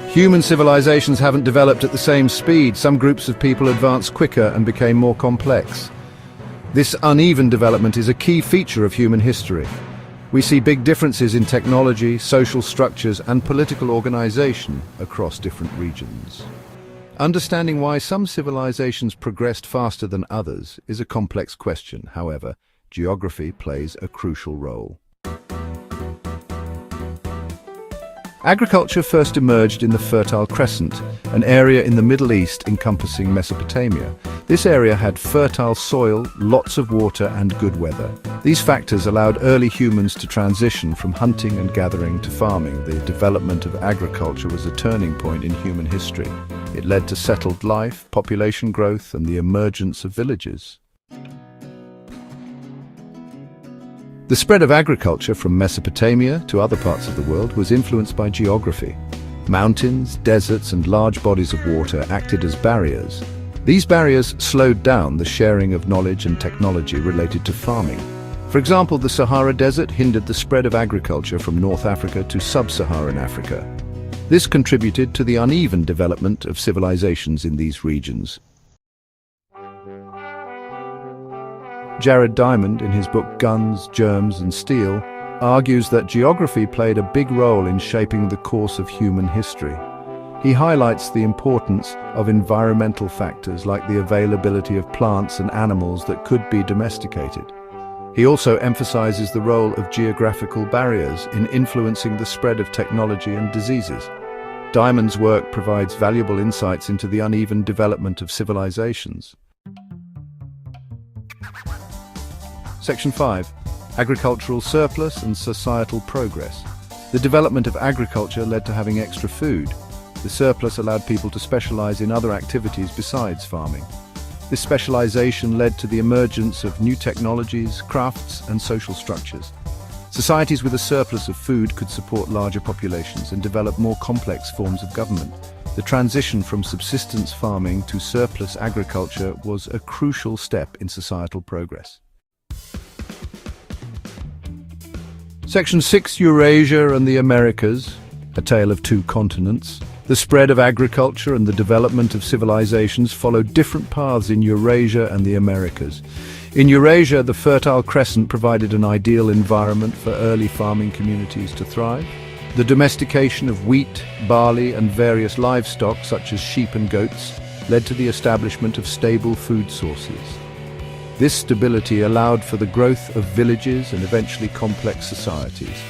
Human civilizations haven't developed at the same speed. Some groups of people advanced quicker and became more complex. This uneven development is a key feature of human history. We see big differences in technology, social structures, and political organization across different regions. Understanding why some civilizations progressed faster than others is a complex question. However, geography plays a crucial role. Agriculture first emerged in the Fertile Crescent, an area in the Middle East encompassing Mesopotamia. This area had fertile soil, lots of water, and good weather. These factors allowed early humans to transition from hunting and gathering to farming. The development of agriculture was a turning point in human history. It led to settled life, population growth, and the emergence of villages. The spread of agriculture from Mesopotamia to other parts of the world was influenced by geography. Mountains, deserts, and large bodies of water acted as barriers. These barriers slowed down the sharing of knowledge and technology related to farming. For example, the Sahara Desert hindered the spread of agriculture from North Africa to Sub-Saharan Africa. This contributed to the uneven development of civilizations in these regions. Jared Diamond, in his book Guns, Germs, and Steel, argues that geography played a big role in shaping the course of human history. He highlights the importance of environmental factors like the availability of plants and animals that could be domesticated. He also emphasizes the role of geographical barriers in influencing the spread of technology and diseases. Diamond's work provides valuable insights into the uneven development of civilizations. Section 5. Agricultural surplus and societal progress. The development of agriculture led to having extra food. The surplus allowed people to specialize in other activities besides farming. This specialization led to the emergence of new technologies, crafts, and social structures. Societies with a surplus of food could support larger populations and develop more complex forms of government. The transition from subsistence farming to surplus agriculture was a crucial step in societal progress. Section 6. Eurasia and the Americas, a tale of two continents. The spread of agriculture and the development of civilizations followed different paths in Eurasia and the Americas. In Eurasia, the Fertile Crescent provided an ideal environment for early farming communities to thrive. The domestication of wheat, barley, and various livestock, such as sheep and goats, led to the establishment of stable food sources. This stability allowed for the growth of villages and eventually complex societies.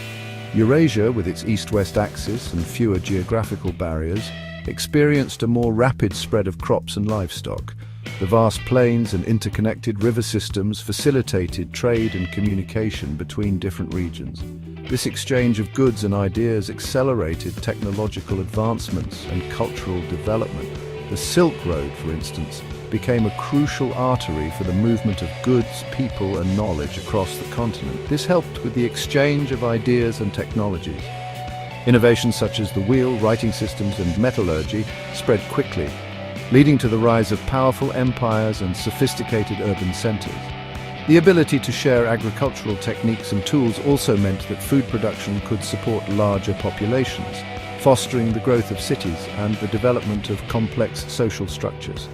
Eurasia, with its east-west axis and fewer geographical barriers, experienced a more rapid spread of crops and livestock. The vast plains and interconnected river systems facilitated trade and communication between different regions. This exchange of goods and ideas accelerated technological advancements and cultural development. The Silk Road, for instance, became a crucial artery for the movement of goods, people, and knowledge across the continent. This helped with the exchange of ideas and technologies. Innovations such as the wheel, writing systems, and metallurgy spread quickly, leading to the rise of powerful empires and sophisticated urban centers. The ability to share agricultural techniques and tools also meant that food production could support larger populations, fostering the growth of cities and the development of complex social structures.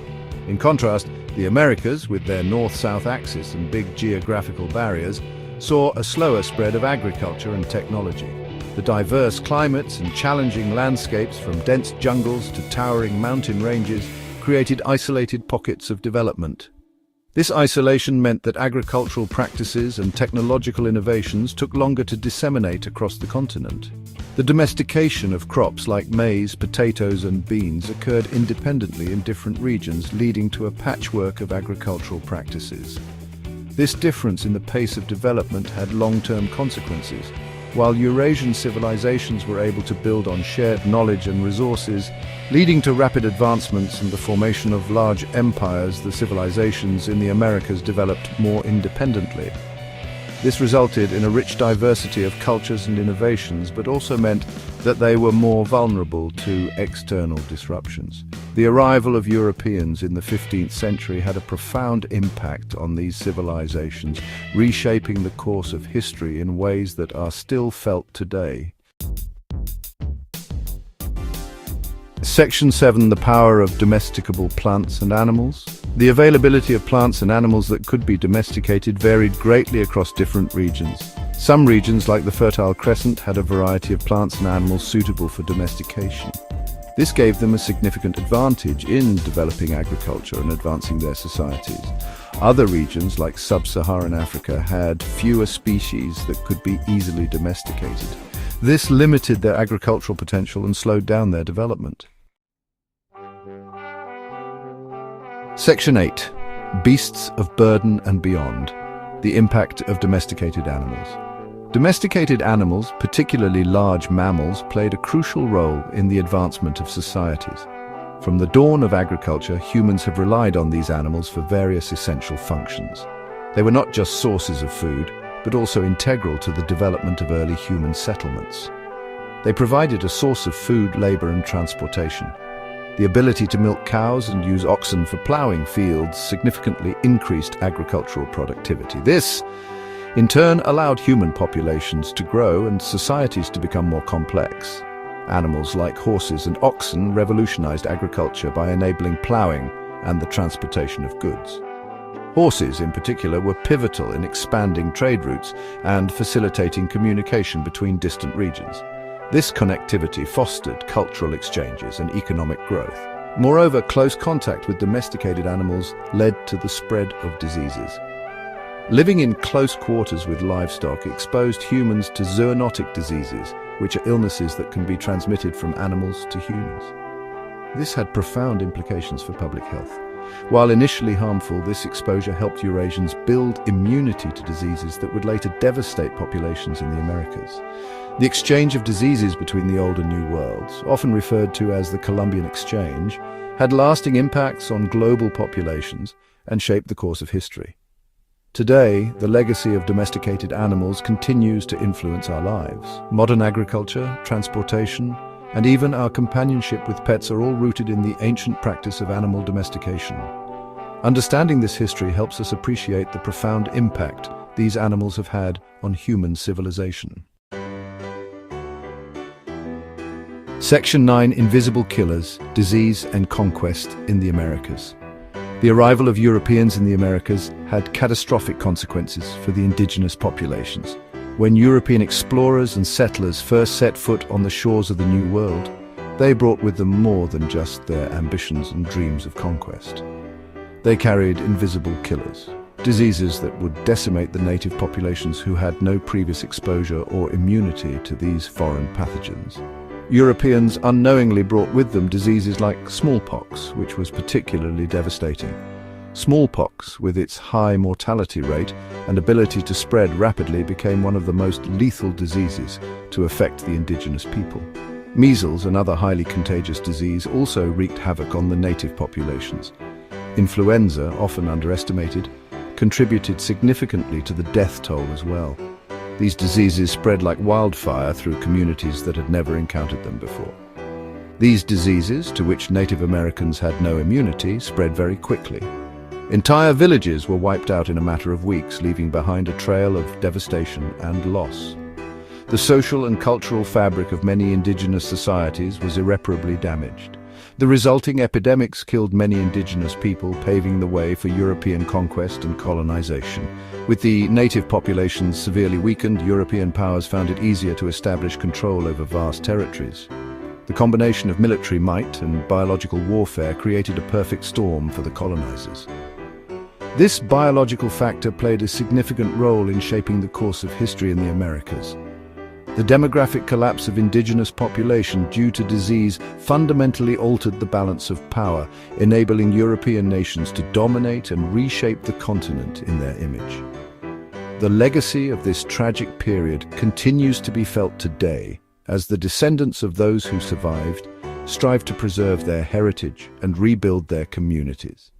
In contrast, the Americas, with their north-south axis and big geographical barriers, saw a slower spread of agriculture and technology. The diverse climates and challenging landscapes, from dense jungles to towering mountain ranges, created isolated pockets of development. This isolation meant that agricultural practices and technological innovations took longer to disseminate across the continent. The domestication of crops like maize, potatoes, and beans occurred independently in different regions, leading to a patchwork of agricultural practices. This difference in the pace of development had long-term consequences. While Eurasian civilizations were able to build on shared knowledge and resources, leading to rapid advancements and the formation of large empires, the civilizations in the Americas developed more independently. This resulted in a rich diversity of cultures and innovations, but also meant that they were more vulnerable to external disruptions. The arrival of Europeans in the 15th century had a profound impact on these civilizations, reshaping the course of history in ways that are still felt today. Section 7. The power of domesticable plants and animals. The availability of plants and animals that could be domesticated varied greatly across different regions. Some regions, like the Fertile Crescent, had a variety of plants and animals suitable for domestication. This gave them a significant advantage in developing agriculture and advancing their societies. Other regions, like sub-Saharan Africa, had fewer species that could be easily domesticated. This limited their agricultural potential and slowed down their development. Section 8. Beasts of burden and beyond. The impact of domesticated animals. Domesticated animals, particularly large mammals, played a crucial role in the advancement of societies. From the dawn of agriculture, humans have relied on these animals for various essential functions. They were not just sources of food, but also integral to the development of early human settlements. They provided a source of food, labor, and transportation. The ability to milk cows and use oxen for plowing fields significantly increased agricultural productivity. This, in turn, allowed human populations to grow and societies to become more complex. Animals like horses and oxen revolutionized agriculture by enabling plowing and the transportation of goods. Horses, in particular, were pivotal in expanding trade routes and facilitating communication between distant regions. This connectivity fostered cultural exchanges and economic growth. Moreover, close contact with domesticated animals led to the spread of diseases. Living in close quarters with livestock exposed humans to zoonotic diseases, which are illnesses that can be transmitted from animals to humans. This had profound implications for public health. While initially harmful, this exposure helped Eurasians build immunity to diseases that would later devastate populations in the Americas. The exchange of diseases between the Old and New Worlds, often referred to as the Columbian Exchange, had lasting impacts on global populations and shaped the course of history. Today, the legacy of domesticated animals continues to influence our lives. Modern agriculture, transportation, and even our companionship with pets are all rooted in the ancient practice of animal domestication. Understanding this history helps us appreciate the profound impact these animals have had on human civilization. Section 9. Invisible Killers, Disease and Conquest in the Americas. The arrival of Europeans in the Americas had catastrophic consequences for the indigenous populations. When European explorers and settlers first set foot on the shores of the New World, they brought with them more than just their ambitions and dreams of conquest. They carried invisible killers, diseases that would decimate the native populations who had no previous exposure or immunity to these foreign pathogens. Europeans unknowingly brought with them diseases like smallpox, which was particularly devastating. Smallpox, with its high mortality rate and ability to spread rapidly, became one of the most lethal diseases to affect the indigenous people. Measles, another highly contagious disease, also wreaked havoc on the native populations. Influenza, often underestimated, contributed significantly to the death toll as well. These diseases spread like wildfire through communities that had never encountered them before. These diseases, to which Native Americans had no immunity, spread very quickly. Entire villages were wiped out in a matter of weeks, leaving behind a trail of devastation and loss. The social and cultural fabric of many indigenous societies was irreparably damaged. The resulting epidemics killed many indigenous people, paving the way for European conquest and colonization. With the native populations severely weakened, European powers found it easier to establish control over vast territories. The combination of military might and biological warfare created a perfect storm for the colonizers. This biological factor played a significant role in shaping the course of history in the Americas. The demographic collapse of indigenous population due to disease fundamentally altered the balance of power, enabling European nations to dominate and reshape the continent in their image. The legacy of this tragic period continues to be felt today, as the descendants of those who survived strive to preserve their heritage and rebuild their communities.